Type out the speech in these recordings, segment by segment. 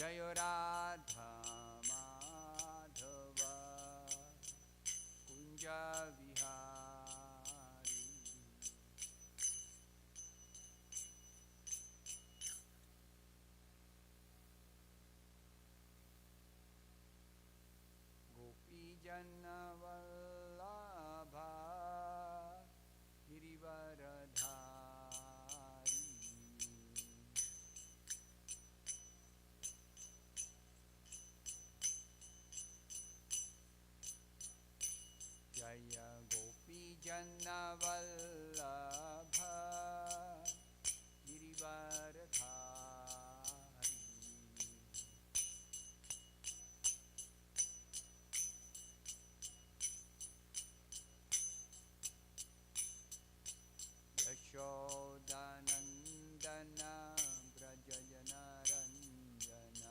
जय राधा माधव कुंज विहारी। गोपी जन वल्लभा गिरिवरधारी। जय गोपी जन वल्लभ गिरिवरधारी। यशोदानंदन व्रज जनरंजन।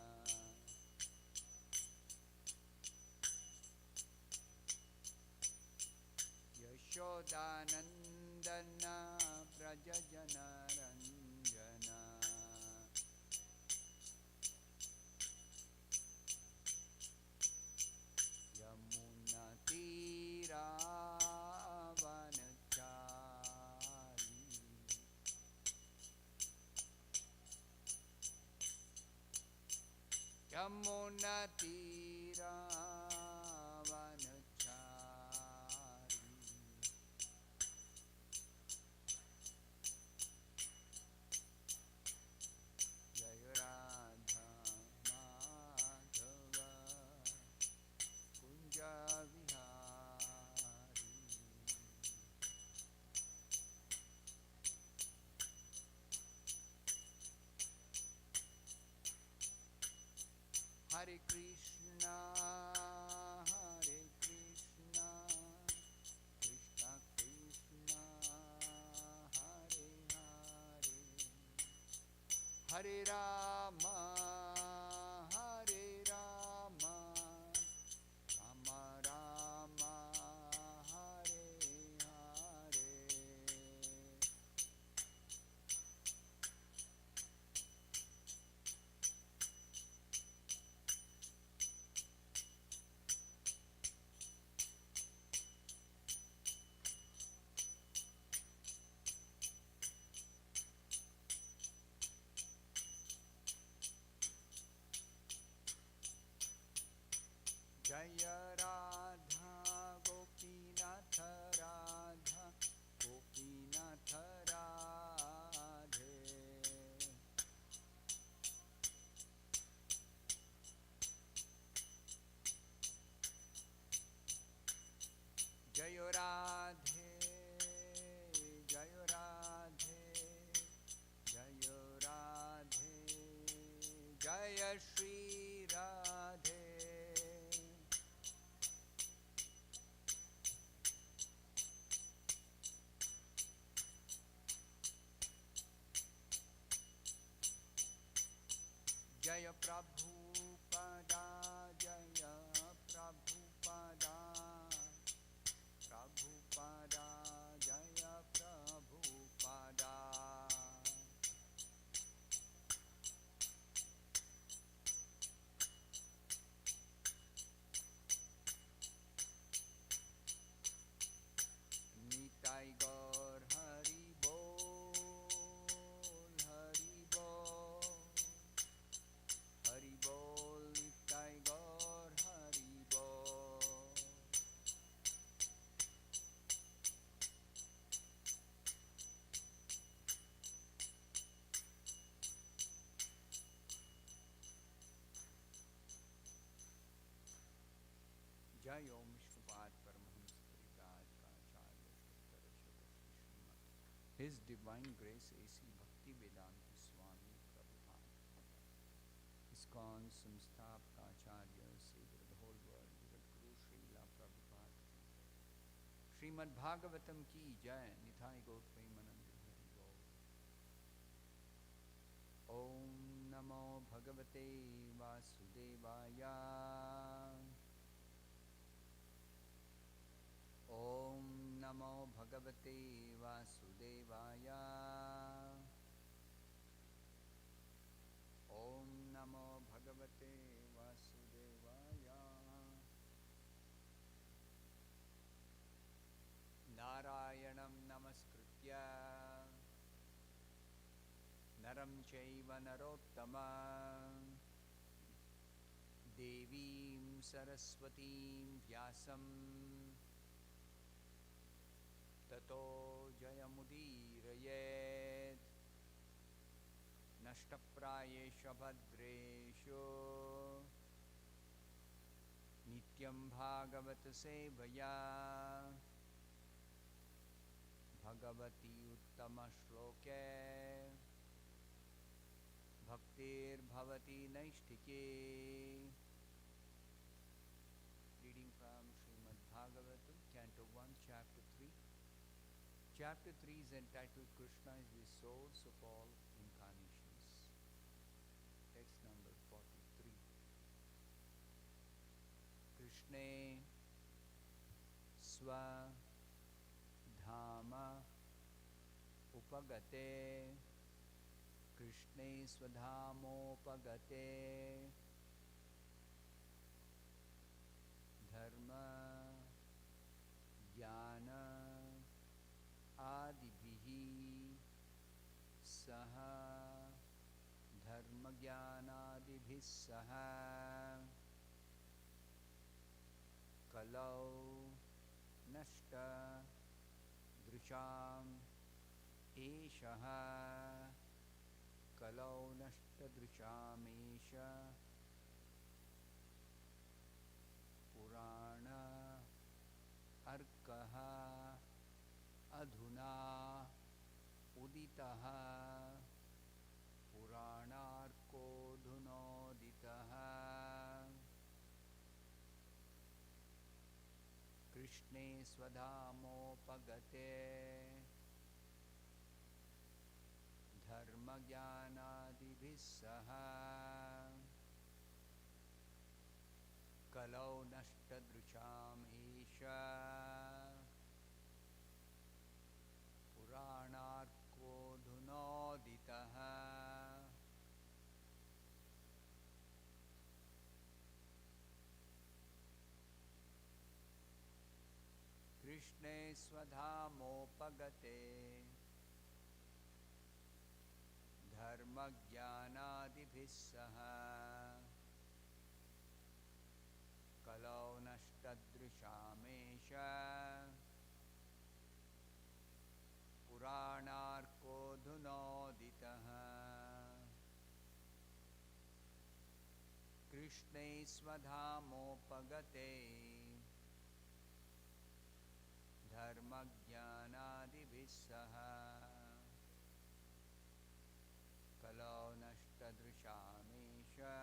यशोदानंदन व्रज जनरंजन। यमुना तीरावनचारी। यमुना तीरावनचारी। जय राधा माधव कुंज विहारी। हरे कृष्णा कृष्णा कृष्णा हरे हरे। हरे राम राम राम हरे हरे। जय राधा गोपीनाथ राधा गोपीनाथ राधे। जय राधे जय राधे जय राधे जय श्री राधे। जय प्रभुपदा जय प्रभुपदा प्रभुपदा जय प्रभुपदा। निताई गौर हरि बोल हरि बोल हरि बोल। निताई गौर हरि बोल। जय ओम Vishnupad Paramhans परिव्राज काचार्य Shankar Shrimad His Divine Grace AC Bhakti Vedanta Swami Prabhupada ISKCON संस्थापकाचार्य Savior of the whole world Jagat Guru Srila Prabhupada Shrimad Bhagavatam की जय। निताई गौर प्रेमानंद हरि बोल। ओम नमो भगवते वासुदेवाय। ओम नमो भगवते वासुदेवाय। ओम नमो भगवते Bhagavate Vasudevaya. Narayanam Namaskritya Naram Chaiva Narottama Devim Saraswatim Vyasam Tato Jayamudirayet Nashtaprayesha Bhadreshu Nityam Bhagavata Sevaya Bhagavati Uttama Shloke Bhaktir Bhavati Naishtike. Reading from Srimad Bhagavatam, Canto 1, Chapter 3. Chapter 3 is entitled Krishna is the source of all incarnations. Text number 43. Krishna Swa Dhama Upagate Krishna Swadhamopagate Dharma Jnana Adibhihi Saha Dharma Jnanadibhis Saha Kalau Nashta Drisham Eshaha Kalau Nashta Drisham Esha Purana Arkaha Adhuna Uditaha Puranarko Dhunoditaha Krishne Swadhamopagate Dharma Jnanadibhisaha Kalau Nashtadrucham Isha Puranarko Dhunoditaha Krishne Swadhamopagate Dharma Jnanadibhisaha Kalau Nashtadrishamesha Puranarko Dhunoditaha Krishne Swadhamopagate Dharma Jnanadibhisaha Kalau Nashtadrishamesha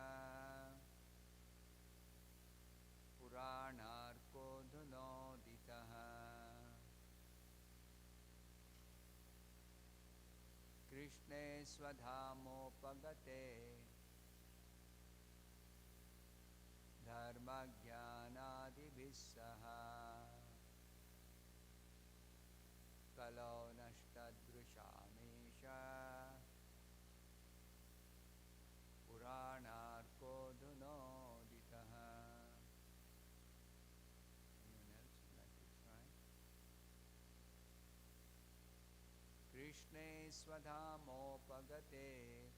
Puranarko Dhunoditaha Krishne Swadhamopagate Dharma Jnanadibhisaha Kalau Nashtadrishamesha Puranarko Dhunoditaha. Anyone else would like to try? Krishne Swadhamopagate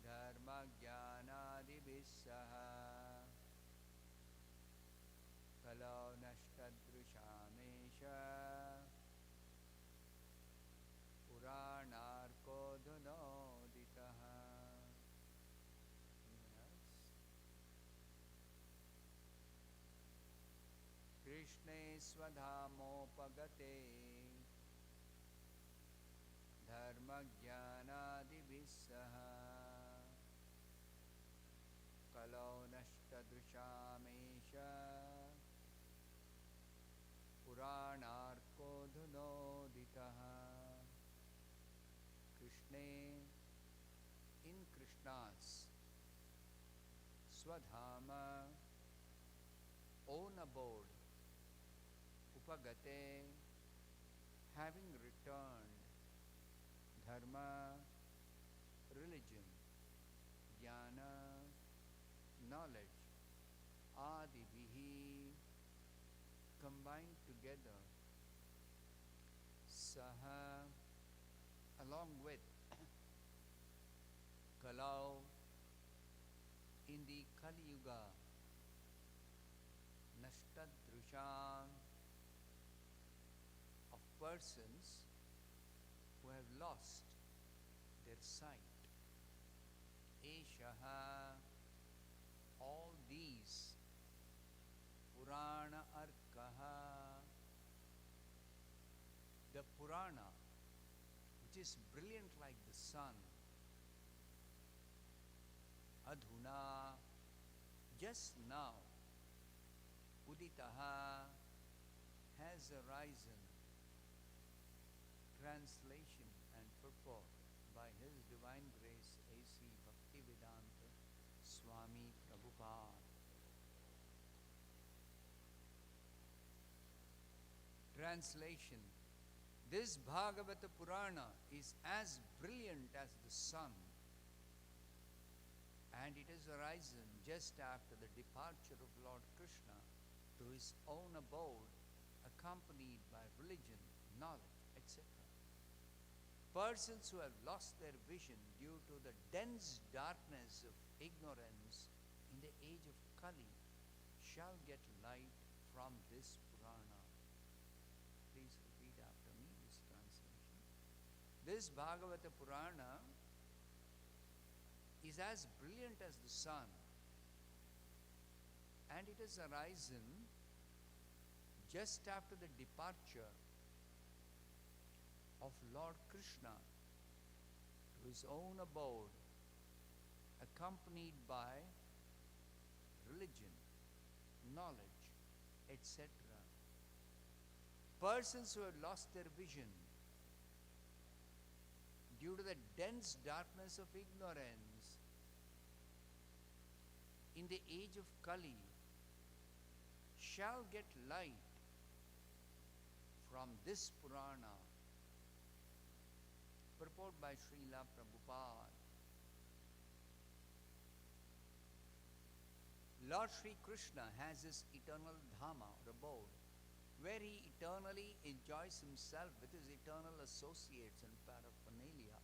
Dharma Jnanadibhisaha Kalau Nashtadrishamesha Puranarko Dhunoditaha. Anyone else? Krishne Swadhamopagate Dharma Jnanadibhisaha Kalau Nashtadrishamesha Puranarko Dhunoditaha. Krishna, in Krishna's Swadhama, own abode, Upagate, having returned, Dharma, religion, jnana, knowledge, adivihi, combined together, saha, along with, kalau, in the Kali Yuga, nashtadrusham, of persons who have lost their sight. Eshaha, all these, Purana Arkaha, the Purana, which is brilliant like the sun, Adhuna, just now, Uditaha, has arisen. Translation and purport by His Divine Grace A.C. Bhaktivedanta Swami Prabhupada. Translation: this Bhagavata Purana is as brilliant as the sun, and it has arisen just after the departure of Lord Krishna to his own abode, accompanied by religion, knowledge, etc. Persons who have lost their vision due to the dense darkness of ignorance in the age of Kali shall get light from this Purana. Please repeat after me this translation. This Bhagavata Purana is as brilliant as the sun, and it has arisen just after the departure of Lord Krishna to his own abode, accompanied by religion, knowledge, etc. Persons who have lost their vision due to the dense darkness of ignorance in the age of Kali shall get light from this Purana. Purport by Srila Prabhupada. Lord Sri Krishna has his eternal Dhama or abode, where he eternally enjoys himself with his eternal associates and paraphernalia.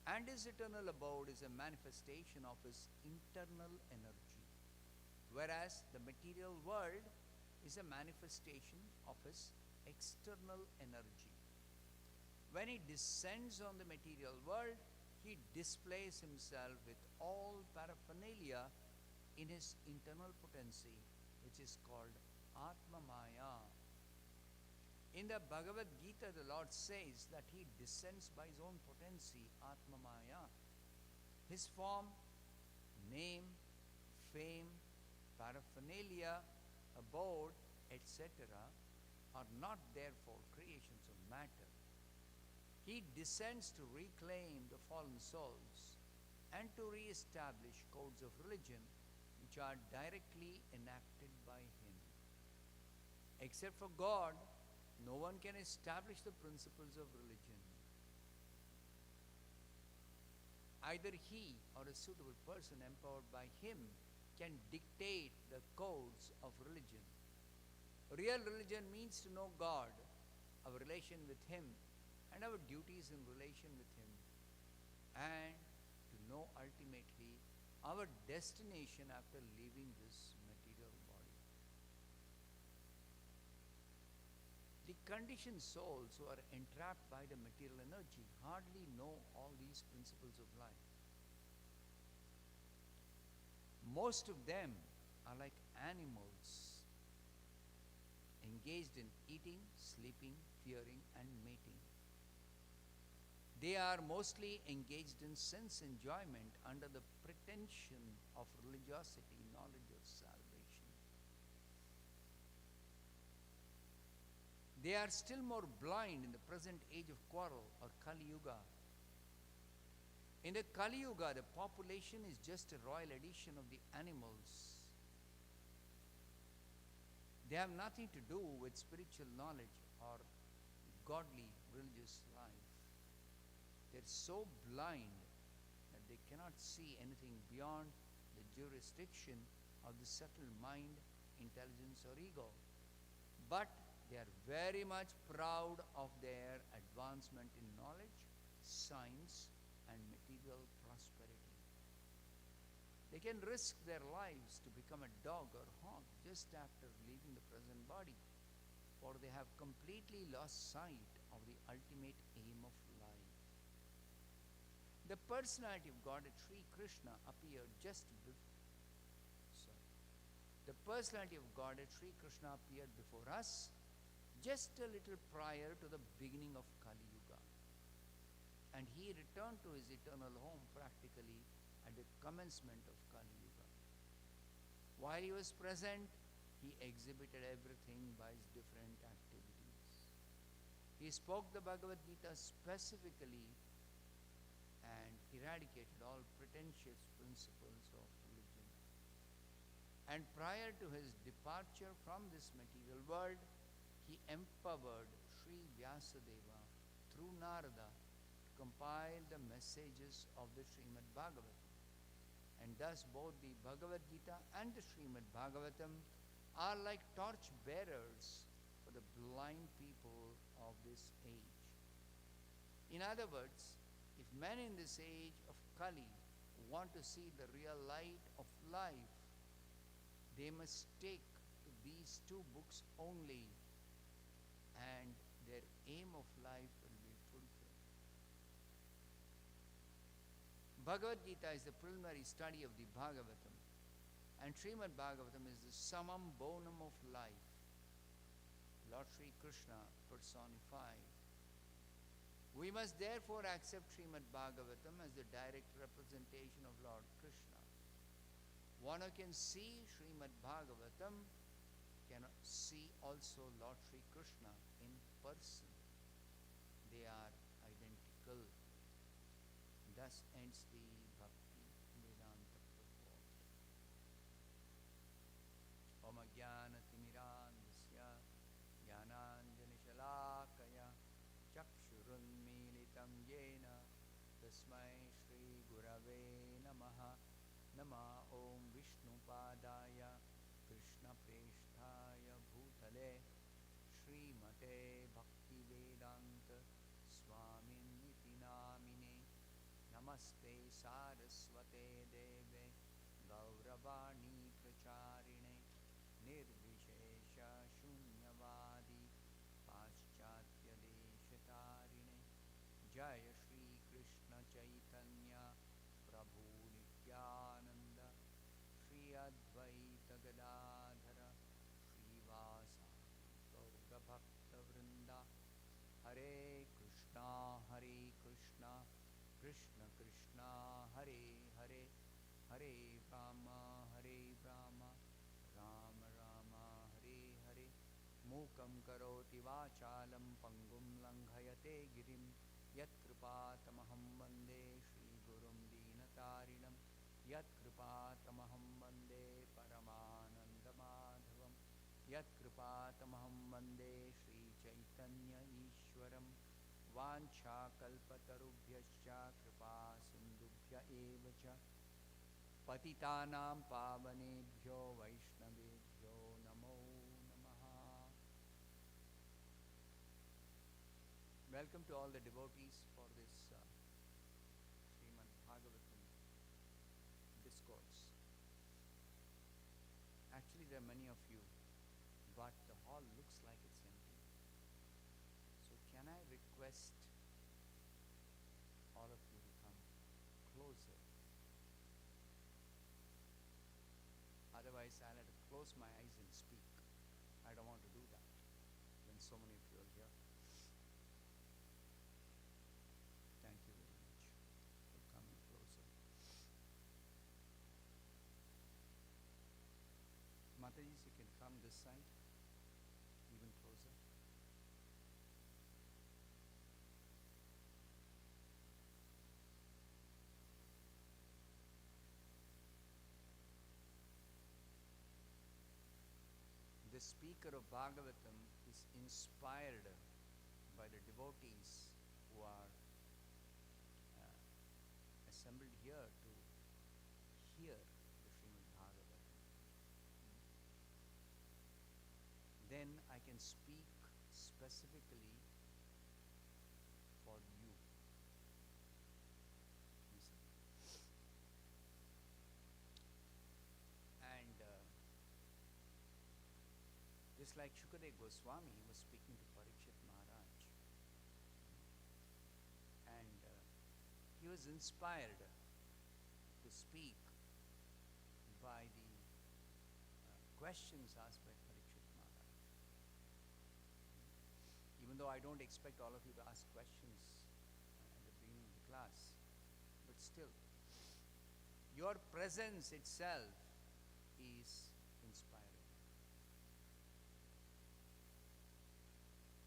And his eternal abode is a manifestation of his internal energy, whereas the material world is a manifestation of his external energy. When he descends on the material world, he displays himself with all paraphernalia in his internal potency, which is called Atma Maya. In the Bhagavad Gita, the Lord says that he descends by his own potency, Atma Maya. His form, name, fame, paraphernalia, abode, etc. are not therefore creations of matter. He descends to reclaim the fallen souls and to re-establish codes of religion which are directly enacted by him. Except for God, no one can establish the principles of religion. Either he or a suitable person empowered by him can dictate the codes of religion. Real religion means to know God, our relation with him, and our duties in relation with him, and to know ultimately our destination after leaving this material body. The conditioned souls who are entrapped by the material energy hardly know all these principles of life. Most of them are like animals, engaged in eating, sleeping, fearing, and mating. They are mostly engaged in sense enjoyment under the pretension of religiosity, knowledge of salvation. They are still more blind in the present age of quarrel or Kali Yuga. In the Kali Yuga, the population is just a royal addition of the animals. They have nothing to do with spiritual knowledge or godly religious life. They're so blind that they cannot see anything beyond the jurisdiction of the subtle mind, intelligence, or ego. But they are very much proud of their advancement in knowledge, science, and material prosperity. They can risk their lives to become a dog or hog just after leaving the present body, for they have completely lost sight of the ultimate aim of life. The personality of God, Sri Krishna, appeared the personality of Godhead Sri Krishna appeared before us just a little prior to the beginning of Kali Yuga. And he returned to his eternal home practically at the commencement of Kali Yuga. While he was present, he exhibited everything by his different activities. He spoke the Bhagavad Gita specifically and eradicated all pretentious principles of religion. And prior to his departure from this material world, he empowered Sri Vyasadeva through Narada to compile the messages of the Srimad Bhagavatam. And thus both the Bhagavad Gita and the Srimad Bhagavatam are like torch bearers for the blind people of this age. In other words, if men in this age of Kali want to see the real light of life, they must take to these two books only, and their aim of life will be fulfilled. Bhagavad Gita is the preliminary study of the Bhagavatam, and Srimad Bhagavatam is the summum bonum of life, Lord Sri Krishna personified. We must therefore accept Srimad Bhagavatam as the direct representation of Lord Krishna. One who can see Srimad Bhagavatam can see also Lord Sri Krishna in person. They are identical. Thus ends the Bhakti Vedanta purport. Om Jnana Timirandasya Jnananjana Shalakaya Chakshurunmilitam Yena Tasmai Shri Gurave Namaha Nama Om Vishnupadaya Krishna Presthaya Bhutale Srimate Bhaktivedanta Swami Niti Namine Namaste Saraswate Deve Gauravani Pracharine Nirvishesha Shunyavadi Paschatya Deshatarine Jaya Shri Krishna Chaitanya Prabhu Nityananda Shri Advaita Gadadhara Srivasa Gaura Bhakta Vrinda Hare Krishna Krishna Krishna Hare Hare Hare Rama Rama Rama Hare Hare Mukam Karoti Vachalam Pangum Langhayate Girim Yat Kripatamaham Vande Shri Gurum Dinatarinam Yat Kripatamaham Vande Paramananda Madhavam Yat Kripatamaham Vande Shri Chaitanya Ishwaram Vancha Kalpatarubhyascha Kripa Sindubhya Evacha Patitanam Pavanebhyo Vaishnavebhyo Namo Namaha. Welcome to all the devotees for this Srimad Bhagavatam discourse. Actually, there are many of you, but the hall looks like it's empty. So can I request all of you to come closer? Otherwise, I'll have to close my eyes and speak. I don't want to do that when so many of you are here. Thank you very much for coming closer. Matajis, you can come this side, even closer. The speaker of Bhagavatam is inspired by the devotees who are assembled here to hear the Srimad Bhagavatam, then I can speak specifically for you. You see? And just like Shukadeva Goswami was speaking to Parikshit Maharaj, and he was inspired to speak by the questions asked by Parikshit Maharaj. Even though I don't expect all of you to ask questions at the beginning of the class, but still, your presence itself is inspiring.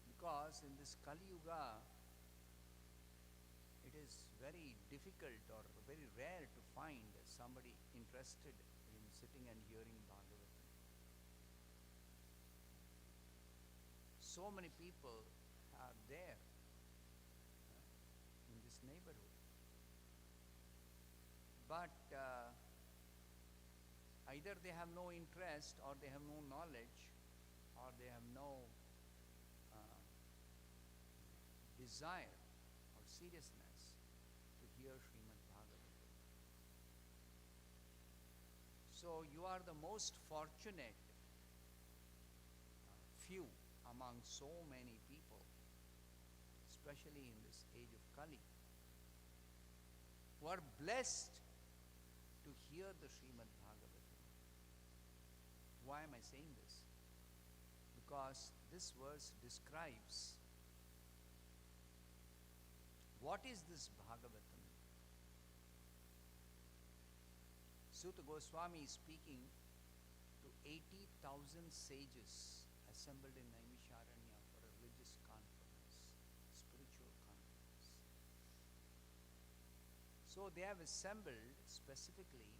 Because in this Kali Yuga, it is very difficult or very rare to find somebody interested in sitting and hearing Bhagavatam. So many people are there in this neighborhood. But either they have no interest, or they have no knowledge, or they have no desire or seriousness to hear Srimad Bhagavatam. So you are the most fortunate few among so many people, especially in this age of Kali, who are blessed to hear the Srimad Bhagavatam. Why am I saying this? Because this verse describes what is this Bhagavatam. Suta Goswami is speaking to 80,000 sages assembled in Naimisharanya for a religious conference, spiritual conference. So they have assembled specifically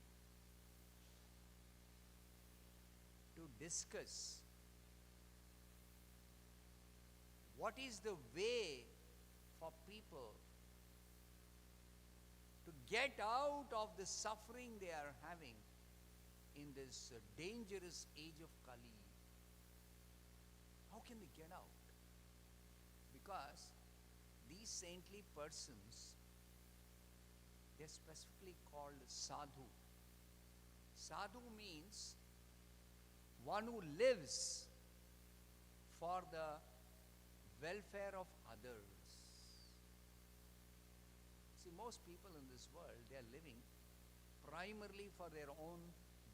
to discuss what is the way for people to get out of the suffering they are having in this dangerous age of Kali. How can they get out? Because these saintly persons, they are specifically called sadhu. Sadhu means one who lives for the welfare of others. See, most people in this world, they are living primarily for their own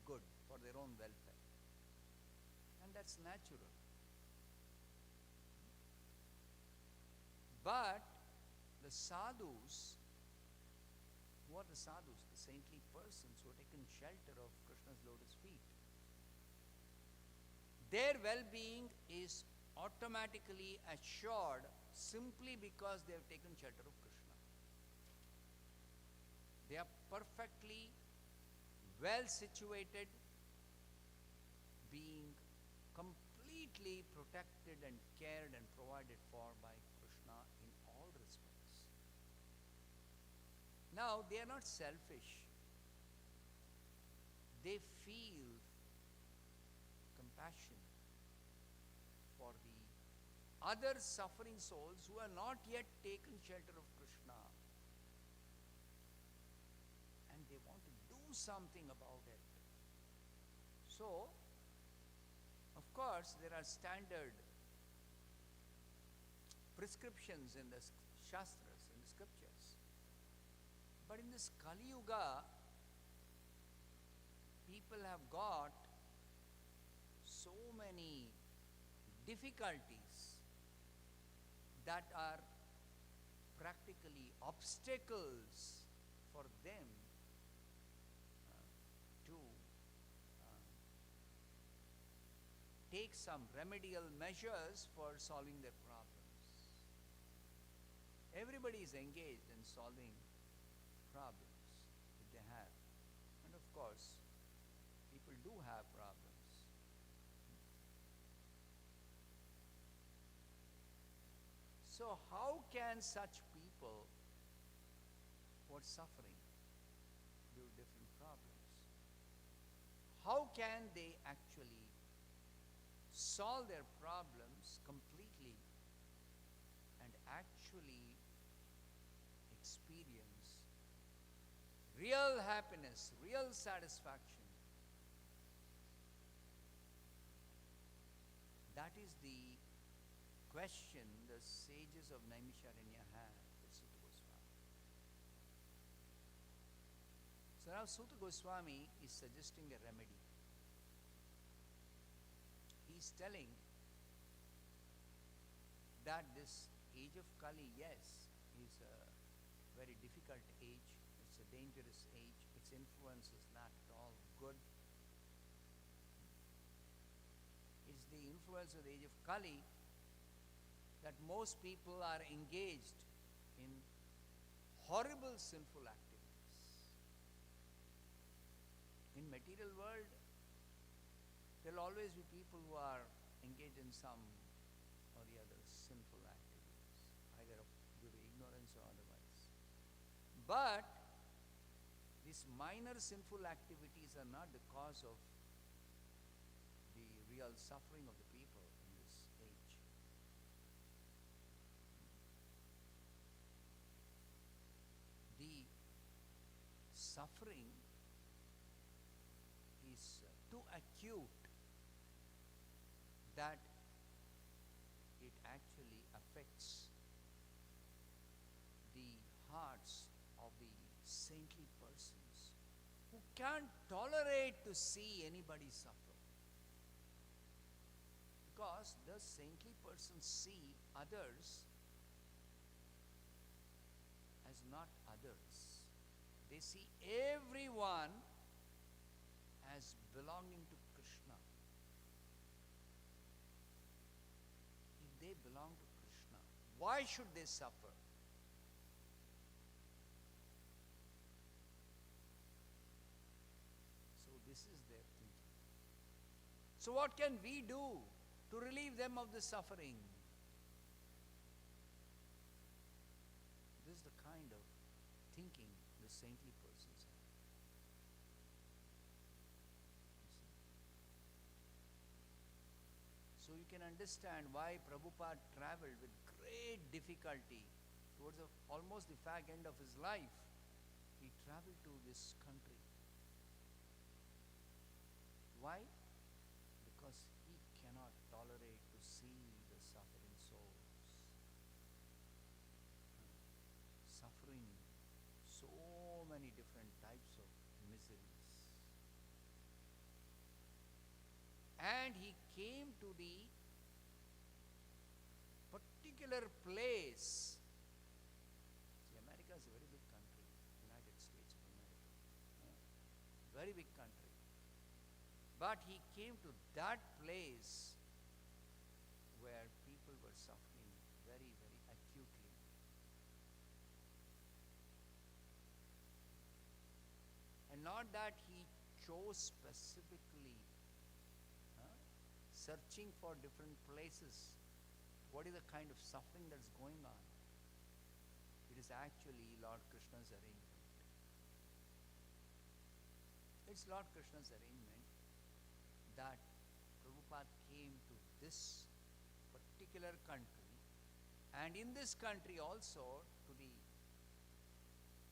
good, for their own welfare. And that's natural. But the sadhus, who are the sadhus? The saintly persons who have taken shelter of Krishna's lotus feet. Their well-being is automatically assured simply because they have taken shelter of Krishna. They are perfectly well situated, being completely protected and cared and provided for by Krishna in all respects. Now, they are not selfish. They feel compassion for the other suffering souls who have not yet taken shelter of Krishna. And they want to do something about it. So, of course, there are standard prescriptions in the Shastras, in the scriptures. But in this Kali Yuga, people have got so many difficulties that are practically obstacles for them to take some remedial measures for solving their problems. Everybody is engaged in solving problems that they have. And of course, people do have problems. So how can such people who are suffering give different problems. How can they actually solve their problems completely and actually experience real happiness, real satisfaction? That is the question the sages of Naimisharanya had with Sutta Goswami. So now Sutta Goswami is suggesting a remedy. He is telling that this age of Kali, yes, is a very difficult age. It's a dangerous age. Its influence is not at all good. It's the influence of the age of Kali that most people are engaged in horrible sinful activities. In material world, there will always be people who are engaged in some or the other sinful activities, either due to ignorance or otherwise. But these minor sinful activities are not the cause of the real suffering of the people in this age. The suffering is too acute that it actually affects the hearts of the saintly persons who can't tolerate to see anybody suffer. Because the saintly persons see others as not others. They see everyone as belonging to Krishna. If they belong to Krishna, why should they suffer? So this is their thinking. So what can we do to relieve them of the suffering? This is the kind of thinking the saintly persons have. So you can understand why Prabhupada traveled with great difficulty towards almost the fag end of his life. He traveled to this country. Why? Because he cannot tolerate to see the suffering souls. Suffering so many different types of miseries. And he came to the particular place. See, America is a very big country, United States of America. Very big country. But he came to that place where people were suffering very, very acutely. And not that he chose specifically, searching for different places. What is the kind of suffering that's going on? It is actually Lord Krishna's arrangement. It's Lord Krishna's arrangement that Prabhupada came to this particular country, and in this country also to the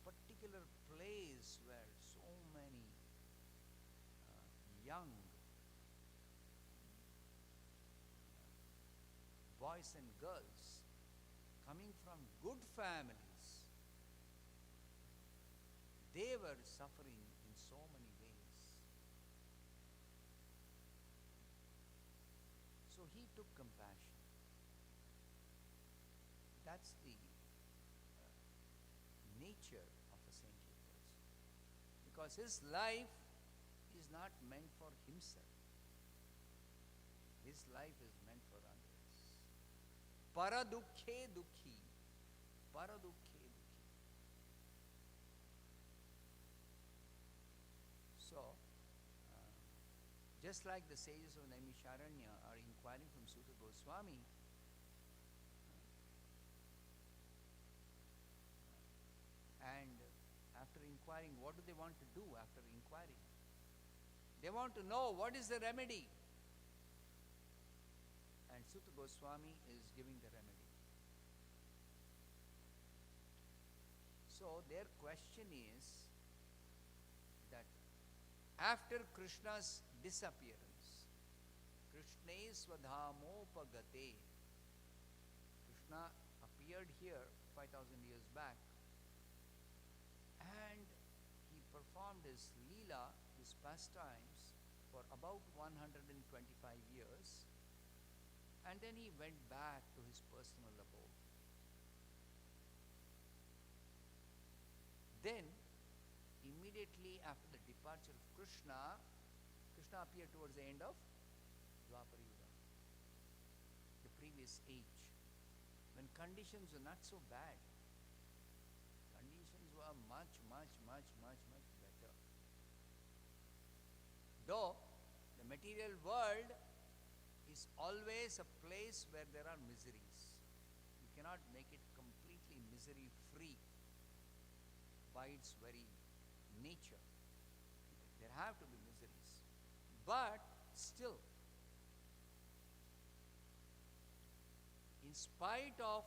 particular place where so many young boys and girls coming from good families, they were suffering in so many ways. So he took compassion. That's the nature of a saintly person. Because his life is not meant for himself. His life is meant for others. Paradukhe dukhi. Paradukhe dukhi. So, just like the sages of Naimisharanya are inquiring from Sutta Goswami, and after inquiring inquiring, what do they want to do after inquiring? They want to know what is the remedy. And Sutta Goswami is giving the remedy. So their question is that after Krishna's disappearance, Krishna Swadhamopagate, Krishna appeared here 5,000 years back, and he performed his Leela, his pastimes, for about 125 years, and then he went back to his personal abode. Then, immediately after the departure of Krishna, Krishna appeared towards the end of Dwapara Yuga, the previous age, when conditions were not so bad. Conditions were much better. Though the material world is always a place where there are miseries. You cannot make it completely misery-free by its very nature. There have to be miseries. But still, in spite of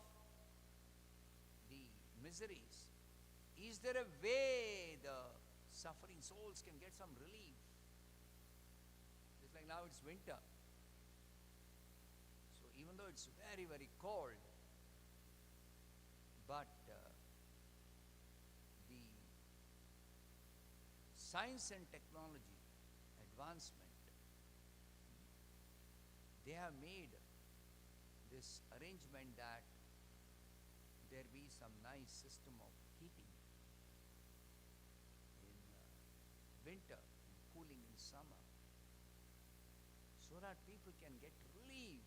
the miseries, is there a way the suffering souls can get some relief? It's like now it's winter. So even though it's very cold, but the science and technology advancement, they have made this arrangement that there be some nice system of heating in winter and cooling in summer, so that people can get relief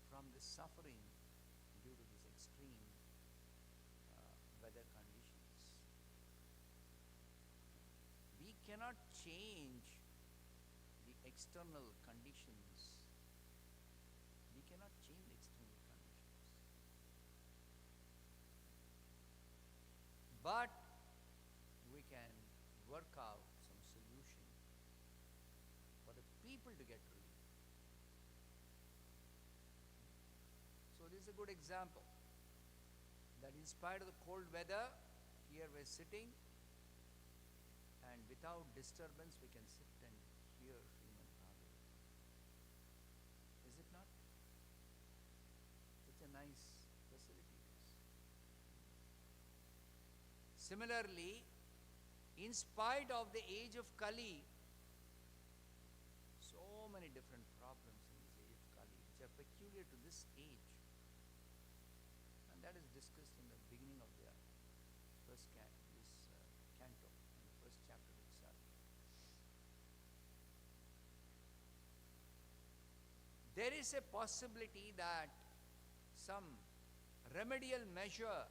from the suffering due to this extreme weather conditions. We cannot change the external conditions. We cannot change the external conditions. But we can work out some solution for the people to get relief. So this is a good example that in spite of the cold weather, here we're sitting, and without disturbance we can sit and hear Srimad Bhagavatam. Is it not? Such a nice facility it is. Similarly, in spite of the age of Kali, so many different problems in this age of Kali which are peculiar to this age, and that is discussed in the beginning of the first canto, in the first chapter itself. There is a possibility that some remedial measure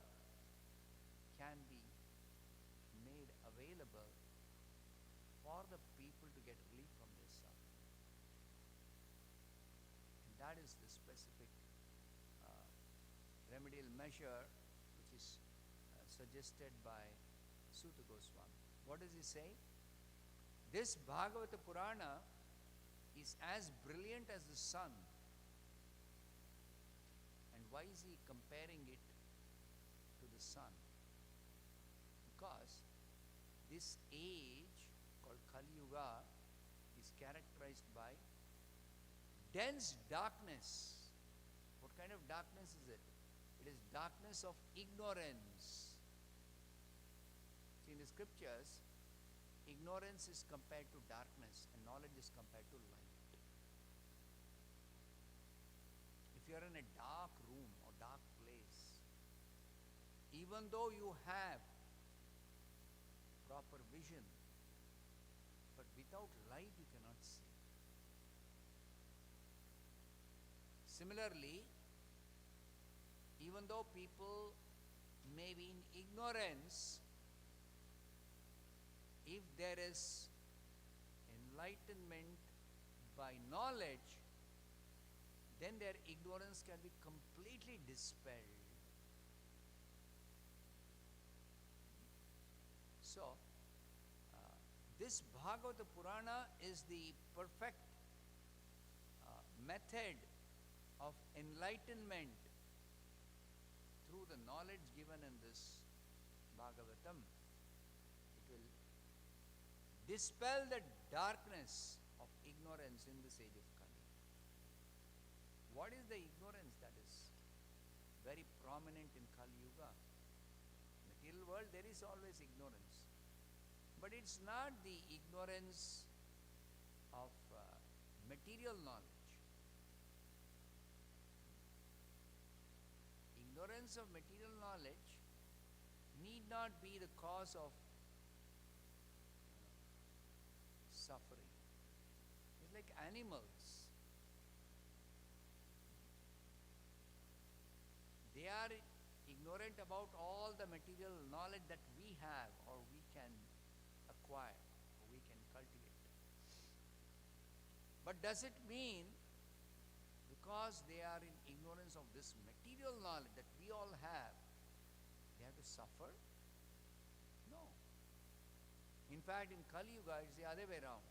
can be made available for the people to get relief from their suffering. And that is the specific remedial measure which is suggested by Sutta Goswami. What does he say? This Bhagavata Purana is as brilliant as the sun. And why is he comparing it to the sun? Because this age called Kali Yuga is characterized by dense darkness. What kind of darkness is it? It is darkness of ignorance. See, in the scriptures, ignorance is compared to darkness and knowledge is compared to light. If you are in a dark room or dark place, even though you have proper vision, but without light you cannot see. Similarly, even though people may be in ignorance, if there is enlightenment by knowledge, then their ignorance can be completely dispelled. So, this Bhagavata Purana is the perfect method of enlightenment through the knowledge given in this Bhagavatam. It will dispel the darkness of ignorance in this age of Kali. What is the ignorance that is very prominent in Kali Yuga? Material world, there is always ignorance. But it's not the ignorance of material knowledge. Ignorance of material knowledge need not be the cause of suffering. It's like animals. They are ignorant about all the material knowledge that we have or we can acquire or we can cultivate. But does it mean because they are in ignorance of this material knowledge that we all have, they have to suffer? No. In fact, in Kali Yuga, it's the other way around.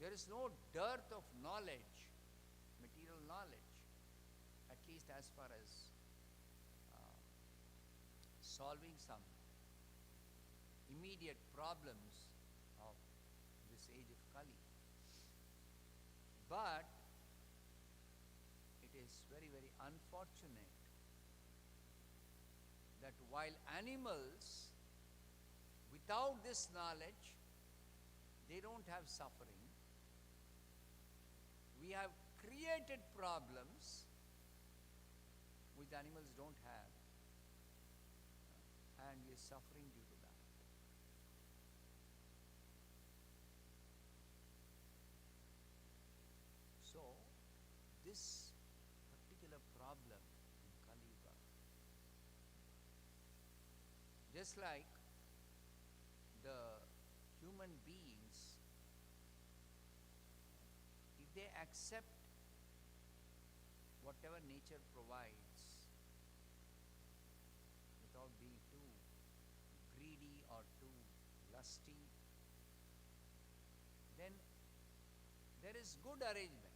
There is no dearth of knowledge, material knowledge, at least as far as solving some immediate problems of this age of Kali. But it is very, very unfortunate that while animals, without this knowledge, they don't have suffering. We have created problems which animals don't have, and we are suffering due to that. So, this particular problem in Kali Yuga, just like the human beings, if they accept whatever nature provides without being too greedy or too lusty, then there is good arrangement.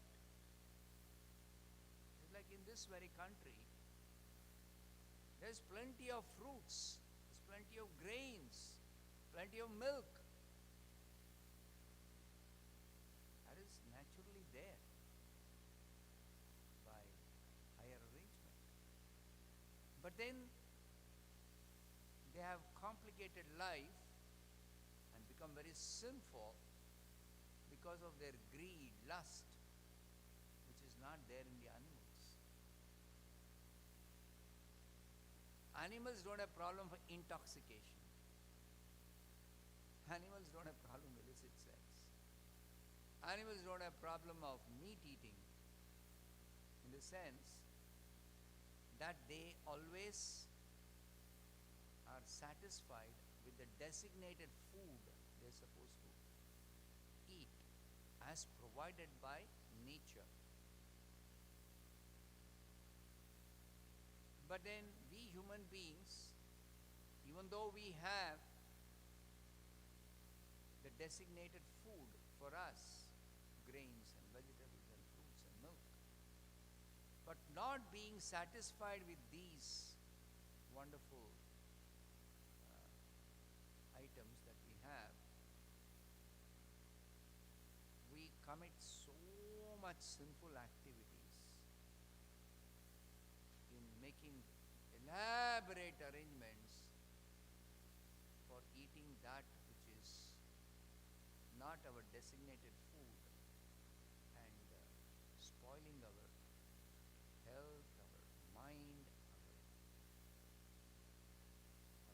It's like in this very country, there's plenty of fruits, there's plenty of grains, plenty of milk. That is naturally there by higher arrangement. But then they have complicated life and become very sinful because of their greed, lust, which is not there in the animals. Animals don't have problem for intoxication. Animals don't have problem with illicit sex. Animals don't have problem of meat eating, in the sense that they always are satisfied with the designated food they're supposed to eat as provided by nature. But then we human beings, even though we have the designated food for us, grains and vegetables and fruits and milk, but not being satisfied with these wonderful items that we have, we commit so much sinful activities in making elaborate arrangements for eating that which is not our designated food and spoiling our health, our mind,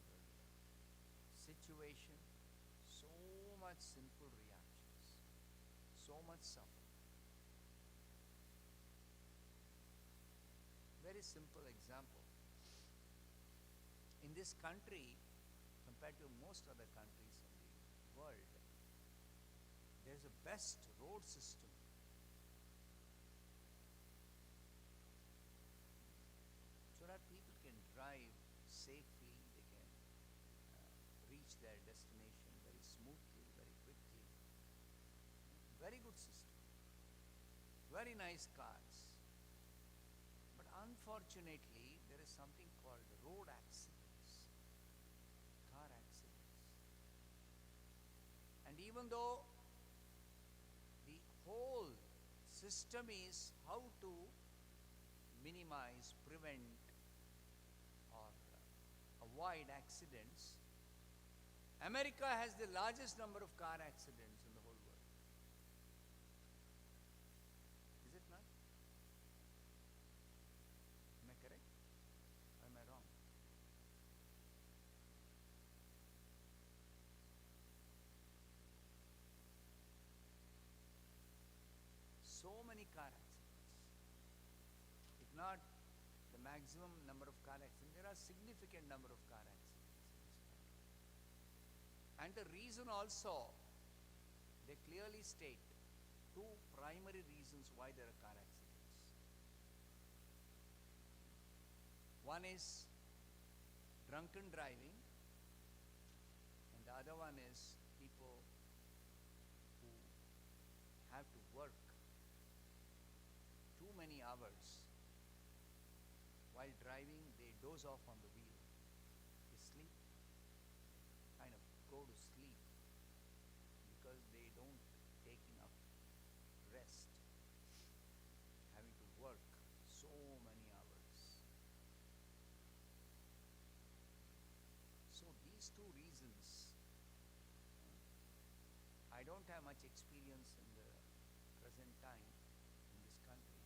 our situation, so much sinful reactions, so much suffering. Very simple example. In this country, compared to most other countries in the world, there is a best road system. So that people can drive Very good system. Very nice cars. But unfortunately, there is something called road accidents, car accidents. And even though the whole system is how to minimize, prevent, or avoid accidents, America has the largest number of car accidents in the whole world. Is it not? Am I correct? Or am I wrong? So many car accidents. If not the maximum number of car accidents, there are significant number of car accidents in this country. And the reason also, they clearly state two primary reasons why there are car accidents. One is drunken driving, and the other one is people who have to work too many hours. While driving, they doze off on the wheel. They sleep, kind of go to sleep because they don't take enough rest, having to work so many hours. So these two reasons, I don't have much experience in the present time in this country,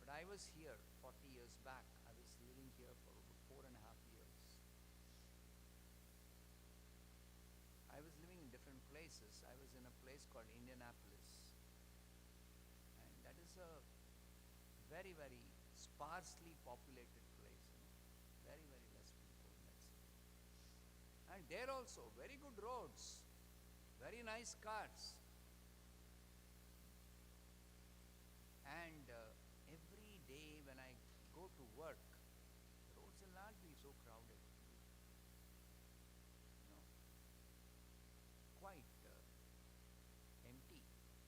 but I was here 40 years back. I was living here for over 4.5 years. I was living in different places. I was in a place called Indianapolis, and that is a very, very sparsely populated place. Very, very less people in that city. And there also, very good roads, very nice cars. And every day when I go to work, the roads will not be so crowded. Quite empty.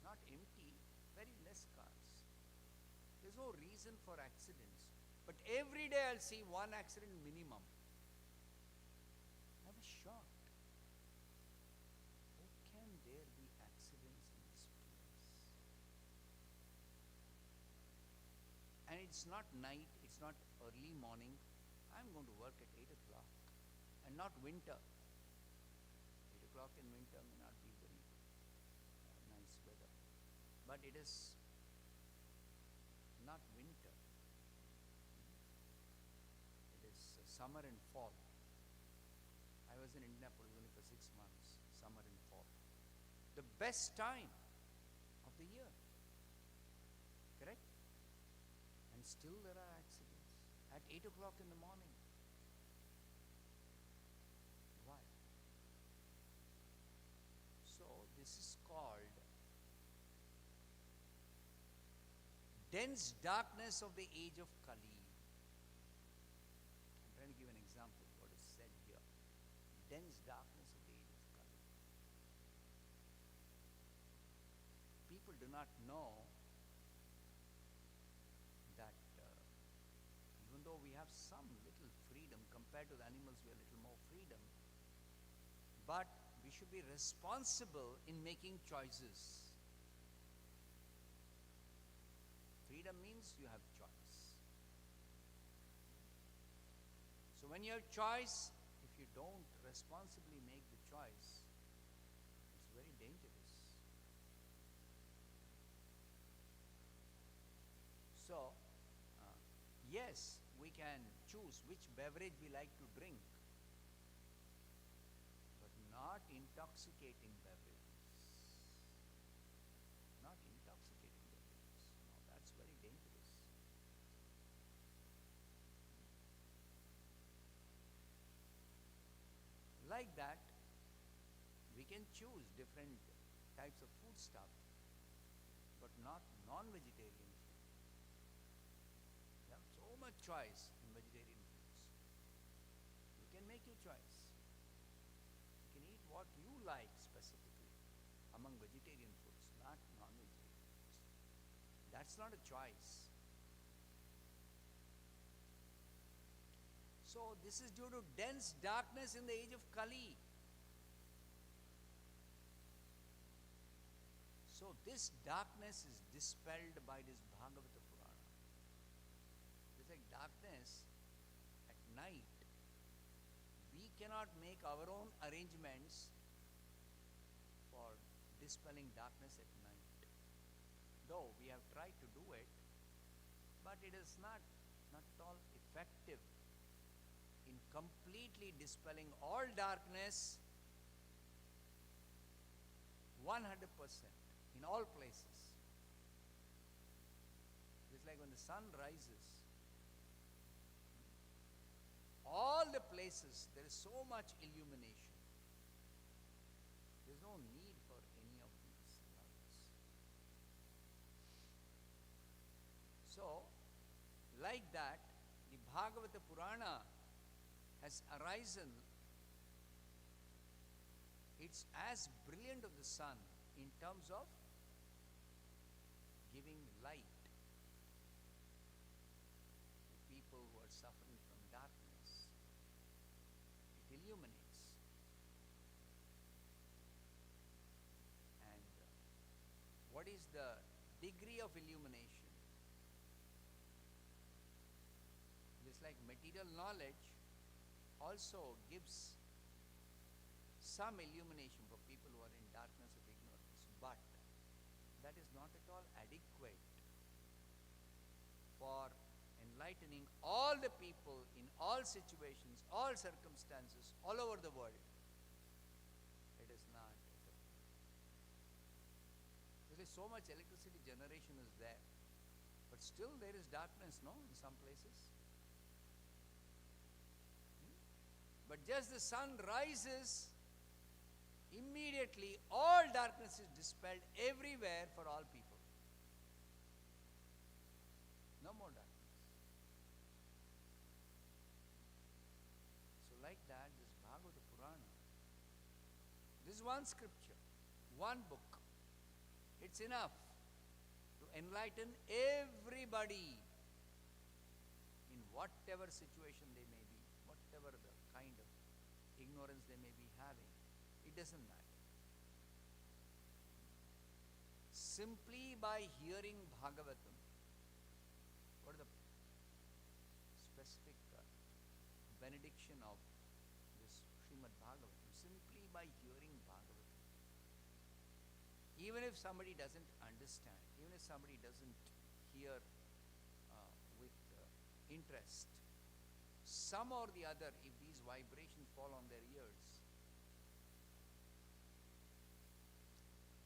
Not empty, very less cars. There's no reason for accidents. But every day I'll see one accident minimum. I was shocked. How can there be accidents in this place? And it's not night, it's not early morning. I'm going to work at 8 o'clock, and not winter. 8 o'clock in winter may not be very nice weather. But it is not winter. It is summer and fall. I was in Indianapolis only for 6 months, summer and fall. The best time of the year. Correct? And still there are accidents at 8 o'clock in the morning. Why? So this is called dense darkness of the age of Kali. I'm trying to give an example of what is said here. Dense darkness of the age of Kali. People do not know that even though we have some little freedom compared to the animals, we have a little more freedom, but we should be responsible in making choices. Freedom means you have choice. So when you have choice, if you don't responsibly make the choice, it's very dangerous. So, yes, we can choose which beverage we like to drink, but not intoxicating beverages. Not intoxicating beverages. No, that's very dangerous. Like that, we can choose different types of food stuff, but not non-vegetarian food. You have so much choice in vegetarian foods. You can make your choice. You can eat what you like specifically among vegetarian foods, not non-vegetarian. That's not a choice. So this is due to dense darkness in the age of Kali. So this darkness is dispelled by this Bhagavata Purana. It's like darkness at night. We cannot make our own arrangements for dispelling darkness at night. Though we have tried to do it, but it is not at all effective in completely dispelling all darkness 100% in all places. It's like when the sun rises, all the places there is so much illumination. There is no need for any of these lights. So, like that, the Bhagavata Purana has arisen. It's as brilliant of the sun in terms of giving light to people who are suffering from darkness. It illuminates. And what is the degree of illumination? Just like material knowledge also gives some illumination for people who are in darkness of ignorance, but that is not at all adequate for enlightening all the people in all situations, all circumstances, all over the world. It is not effective. There is so much electricity generation is there, but still there is darkness, no, in some places. But just the sun rises, immediately all darkness is dispelled everywhere for all people. No more darkness. So like that, this Bhagavata Purana, this one scripture, one book, it's enough to enlighten everybody in whatever situation they may be, whatever the kind of ignorance they may be having. It doesn't matter. Simply by hearing Bhagavatam, what is the specific benediction of this Srimad Bhagavatam? Simply by hearing Bhagavatam. Even if somebody doesn't understand, even if somebody doesn't hear with interest, some or the other, if these vibrations fall on their ears,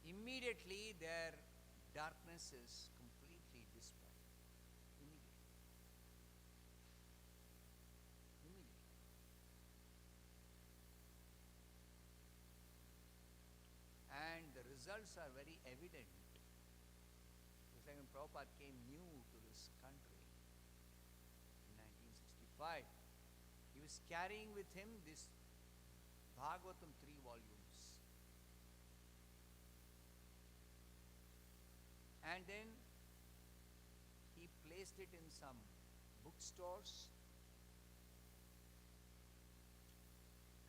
immediately their darkness is completely dispelled. Immediately. And the results are very evident. Just like when Prabhupada came new to this country in 1965, he was carrying with him this Bhagavatam 3 volumes. And then he placed it in some bookstores,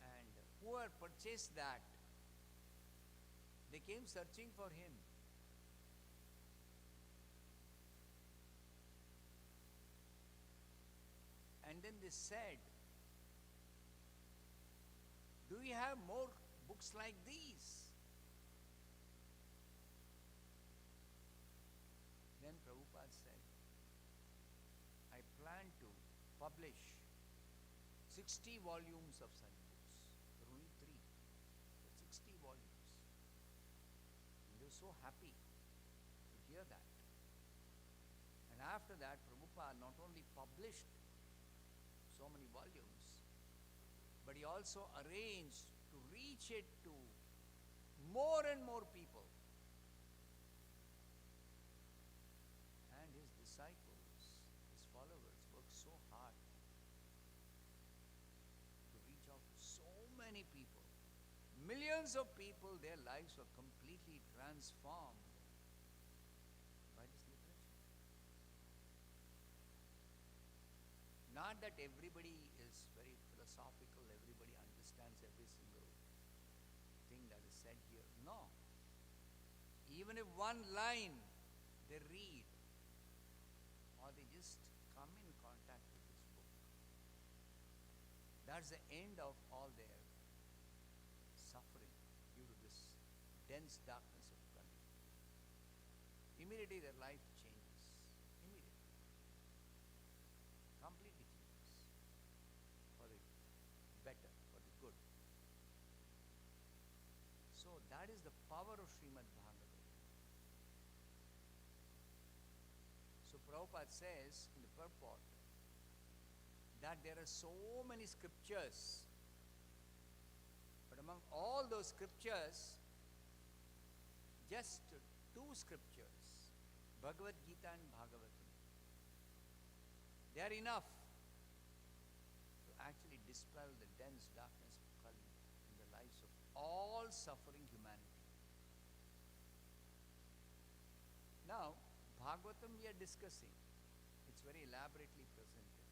and whoever purchased that, they came searching for him. And then they said, "Do you have more books like these?" Then Prabhupada said, "I plan to publish 60 volumes of such books." There are only 3, but 60 volumes. And they were so happy to hear that. And after that, Prabhupada not only published so many volumes, but he also arranged to reach it to more and more people. And his disciples, his followers, worked so hard to reach out to so many people. Millions of people, their lives were completely transformed by this literature. not that everybody is very philosophical, everybody understands every single thing that is said here. No. Even if one line they read or they just come in contact with this book, that's the end of all their suffering due to this dense darkness of Kali. Immediately their life changes. Immediately. Completely changes. For the better, for the good. So that is the power of Srimad Bhagavatam. So Prabhupada says in the purport that there are so many scriptures, but among all those scriptures, just two scriptures, Bhagavad Gita and Bhagavatam, they are enough to actually dispel the dense darkness of Kali in the lives of all suffering humanity. Now, Bhagavatam we are discussing. It's very elaborately presented.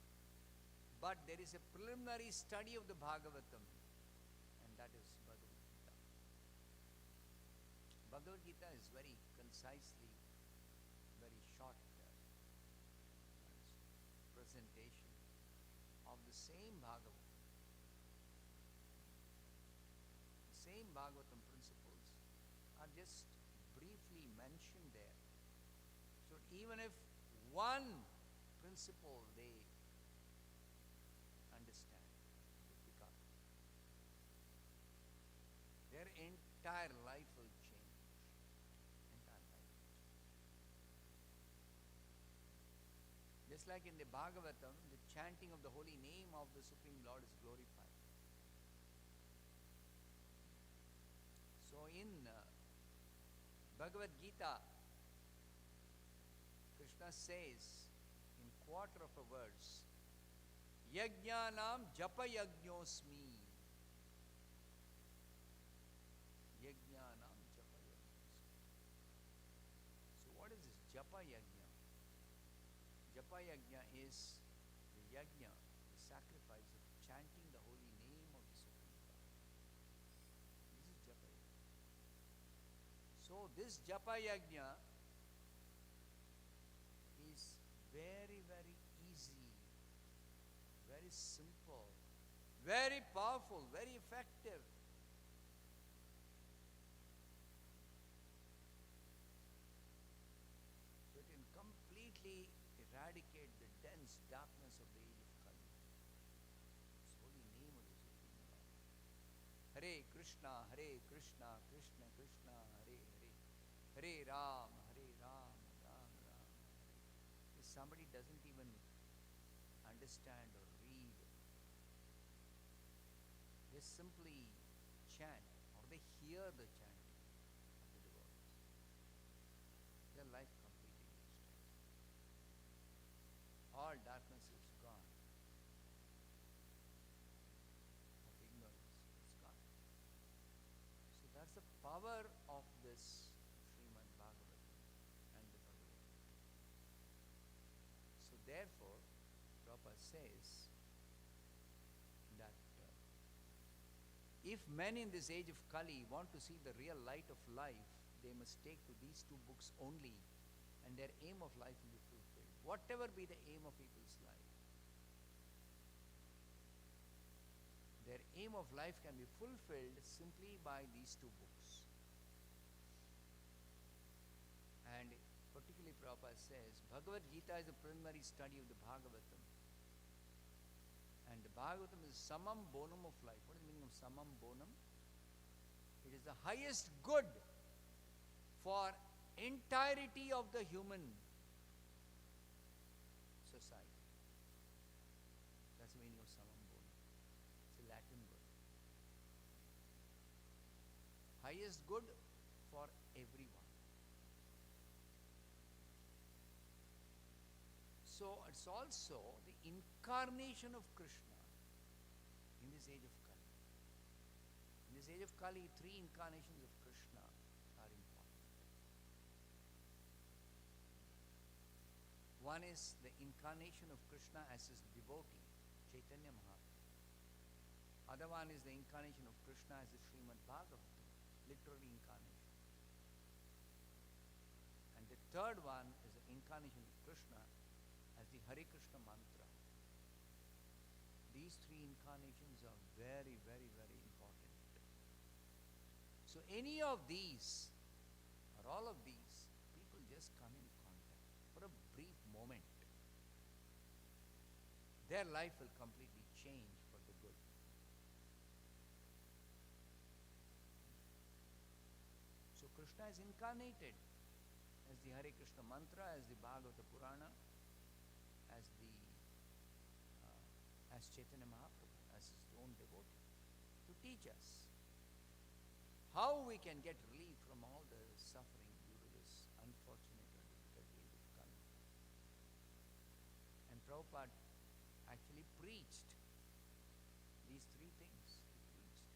But there is a preliminary study of the Bhagavatam, and that is Bhagavad Gita. Bhagavad Gita is very concisely, very short presentation of the same Bhagavatam. The same Bhagavatam principles are just briefly mentioned there. So even if one principle they understand, they pick up, their entire life will change. Entire life will change. Just like in the Bhagavatam, the chanting of the holy name of the Supreme Lord is glorified. So in Bhagavad Gita, Krishna says in quarter of a verse, Yajnanam japa yajñosmi. Yajnanam japa yajñosmi. So what is this japa yajna? Japa yajna is the yajna, the sacrifice of chanting the holy name of the Supreme Lord. This is japa yajna. So this japa yajna is very, very easy, very simple, very powerful, very effective. So it can completely eradicate the dense darkness of the age of Kali. This holy name of the Supreme Lord. Hare Krishna, Krishna Krishna, Hare Hare, Hare Ram, Ram Ram. If somebody doesn't even understand or read, they simply chant or they hear the chanting of the devotees, their life completely destroyed. All darkness is gone. Of ignorance, it's gone. So that's the power of this Srimad Bhagavatam and the Bhagavad Gita. So therefore, Prabhupada says that if men in this age of Kali want to see the real light of life, they must take to these two books only, and their aim of life will be fulfilled. Whatever be the aim of people's life, their aim of life can be fulfilled simply by these two books. And particularly Prabhupada says, Bhagavad Gita is a preliminary study of the Bhagavatam. And the Bhagavatam is samam bonum of life. What is the meaning of samam bonum? It is the highest good for entirety of the human society. That's the meaning of samam bonum. It's a Latin word. Highest good for everyone. So it's also the incarnation of Krishna in this age of Kali. In this age of Kali, three incarnations of Krishna are important. One One is the incarnation of Krishna as his devotee, Chaitanya Mahaprabhu. Other one is the incarnation of Krishna as the Srimad Bhagavatam, literary incarnation. And the third one is the incarnation of Krishna as the Hare Krishna mantra. These three incarnations are very, very, very important. So any of these, or all of these, people just come in contact for a brief moment. Their life will completely change for the good. So Krishna is incarnated as the Hare Krishna mantra, as the Bhagavata Purana, as Chaitanya Mahaprabhu, as his own devotee, to teach us how we can get relief from all the suffering due to this unfortunate or difficult age of Kali. And Prabhupada actually preached these three things. He preached.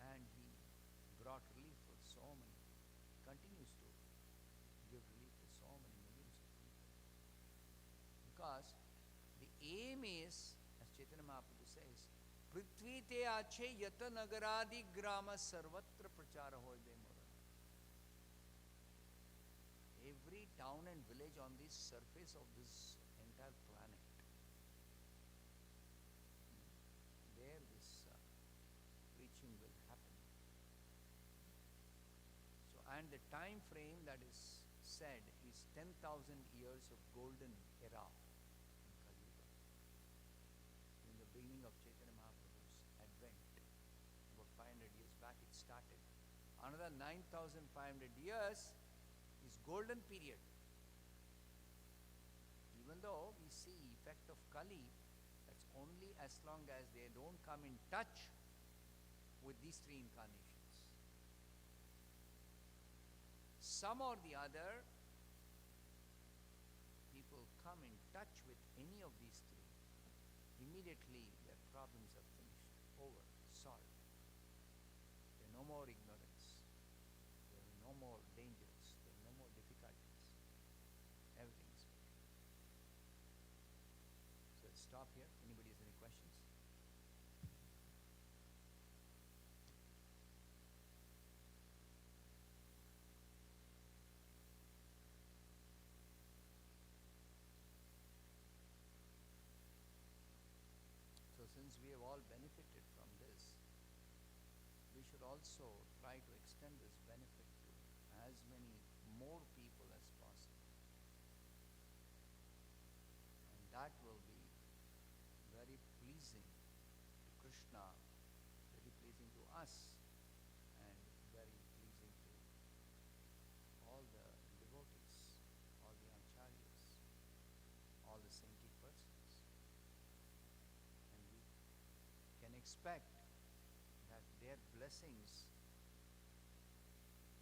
And he brought relief for so many, continues to give relief to so many millions of people. Because the aim is, as Chaitanya Mahaprabhu says, Prithvi te ache yata nagaradi grama sarvatra prachara hoide murana. Every town and village on the surface of this entire planet, there this preaching will happen. So, and the time frame that is said is 10,000 years of golden era in Kali Yuga. In the beginning of Chaitanya Mahaprabhu's advent, about 500 years back it started. Another 9,500 years is golden period. Even though we see effect of Kali, that's only as long as they don't come in touch with these three incarnations. Some or the other, people come in touch with any of these three, immediately their problems are finished, over, solved. There are no more ignorance, there are no more dangers, there are no more difficulties. Everything is better. So let's stop here. Anybody has any questions? So since we have all benefited from this, we should also try to extend this benefit to as many more people as possible. And that will be very pleasing to Krishna, very pleasing to us, and very pleasing to all the devotees, all the acharyas, all the saintly persons. And we can expect that their blessings,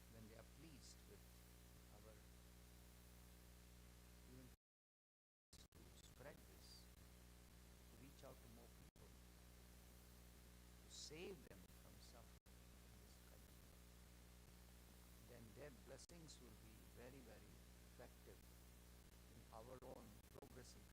when they are pleased with our even to spread this, to reach out to more people, to save them from suffering in this Kali Yuga, then their blessings will be very, very effective in our own progress in